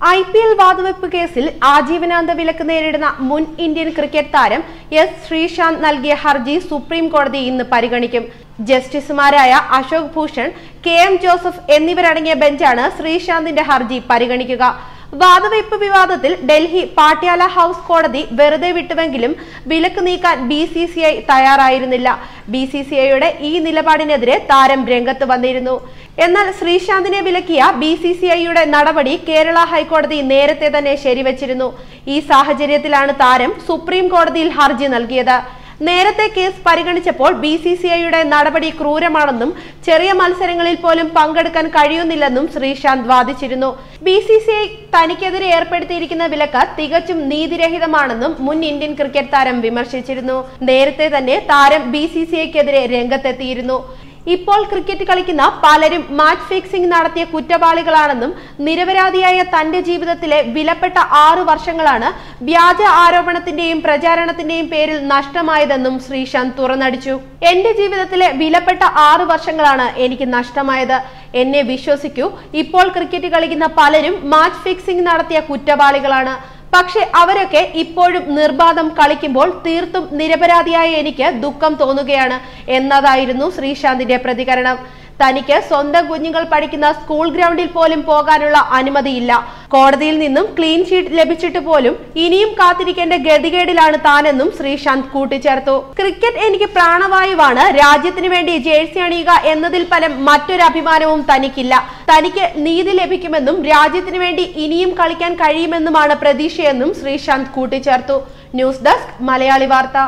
IPL വാതുവെപ്പ് കേസിൽ ആജീവനാന്ത വിലക്ക് നേരിടുന്ന മുൻ ഇന്ത്യൻ ക്രിക്കറ്റ് താരം എസ് ശ്രീശാന്ത് നൽകിയ ഹർജി സുപ്രീം കോടതി ഇന്ന് പരിഗണിക്കും. ജസ്റ്റിസുമാരായ അശോക് ഭൂഷൺ, KM ജോസഫ് എന്നിവരടങ്ങിയ ബെഞ്ചാണ് ശ്രീശാന്തിന്റെ ഹർജി പരിഗണിക്കുക. വാതുവെപ്പ് വിവാദത്തിൽ ഡൽഹി പാട്യാല ഹൌസ് കോടതി വെറുതെ വിട്ടുവെങ്കിലും വിലക്ക് നീക്കാൻ BCCI തയ്യാറായിരുന്നില്ല. BCCIയുടെ ഈ നിലപാടിനെതിരെ താരം രംഗത്ത് വന്നിരുന്നു. എന്നാൽ ശ്രീശാന്തിനെ വിലക്കിയ BCCIയുടെ നടപടി കേരള ഹൈക്കോടതി നേരത്തെ തന്നെ ശരിവച്ചിരുന്നു. ഈ സാഹചര്യത്തിലാണ് താരം സുപ്രീം കോടതിയിൽ ഹർജി നൽകിയത്. നേരത്തെ കേസ് പരിഗണിച്ചപ്പോൾ BCCIയുടെ നടപടി ക്രൂരമാണെന്നും ചെറിയ മത്സരങ്ങളിൽ പോലും പങ്കെടുക്കാൻ കഴിയുന്നില്ലെന്നും ശ്രീശാന്ത് വാദിച്ചിരുന്നു. BCCI തനിക്കെതിരെ ഏർപ്പെടുത്തിയിരിക്കുന്ന വിലക്ക് തികച്ചും നീതിരഹിതമാണെന്നും മുൻ ഇന്ത്യൻ ക്രിക്കറ്റ് താരം വിമർശിച്ചിരുന്നു. നേരത്തെ തന്നെ താരം BCCIക്കെതിരെ രംഗത്തെത്തിയിരുന്നു. ഇപ്പോൾ ക്രിക്കറ്റ് കളിക്കുന്ന പലരും മാച്ച് ഫിക്സിംഗ് നടത്തിയ കുറ്റവാളികളാണെന്നും നിരപരാധിയായ തന്റെ ജീവിതത്തിലെ വിലപ്പെട്ട 6 വർഷങ്ങളാണ് വ്യാജ ആരോപണത്തിന്റെയും പ്രചാരണത്തിന്റെയും പേരിൽ നഷ്ടമായതെന്നും ശ്രീശാന്ത് തുറന്നടിച്ചു. എന്റെ ജീവിതത്തിലെ വിലപ്പെട്ട 6 വർഷങ്ങളാണ് എനിക്ക് നഷ്ടമായത്. എന്നെ വിശ്വസിക്കൂ, ഇപ്പോൾ ക്രിക്കറ്റ് കളിക്കുന്ന പലരും മാച്ച് ഫിക്സിംഗ് നടത്തിയ കുറ്റവാളികളാണ്. പക്ഷെ അവരൊക്കെ ഇപ്പോഴും നിർബാധം കളിക്കുമ്പോൾ തീർത്തും നിരപരാധിയായ എനിക്ക് ദുഃഖം തോന്നുകയാണ് എന്നതായിരുന്നു ശ്രീശാന്തിന്റെ പ്രതികരണം. തനിക്ക് സ്വന്തം കുഞ്ഞുങ്ങൾ പഠിക്കുന്ന സ്കൂൾ ഗ്രൗണ്ടിൽ പോലും പോകാനുള്ള അനുമതിയില്ല. കോടതിയിൽ നിന്നും ക്ലീൻ ഷീറ്റ് ലഭിച്ചിട്ട് പോലും ഇനിയും കാത്തിരിക്കേണ്ട ഗതികേടിലാണ് താനെന്നും ശ്രീശാന്ത് കൂട്ടിച്ചേർത്തു. ക്രിക്കറ്റ് എനിക്ക് പ്രാണവായുവാണ്. രാജ്യത്തിന് വേണ്ടി ജേഴ്സി അണിയുക എന്നതിൽ പരം മറ്റൊരു അഭിമാനവും തനിക്കില്ല. തനിക്ക് നീതി ലഭിക്കുമെന്നും രാജ്യത്തിന് വേണ്ടി ഇനിയും കളിക്കാൻ കഴിയുമെന്നുമാണ് പ്രതീക്ഷയെന്നും ശ്രീശാന്ത് കൂട്ടിച്ചേർത്തു. ന്യൂസ് ഡെസ്ക് മലയാളി വാർത്ത.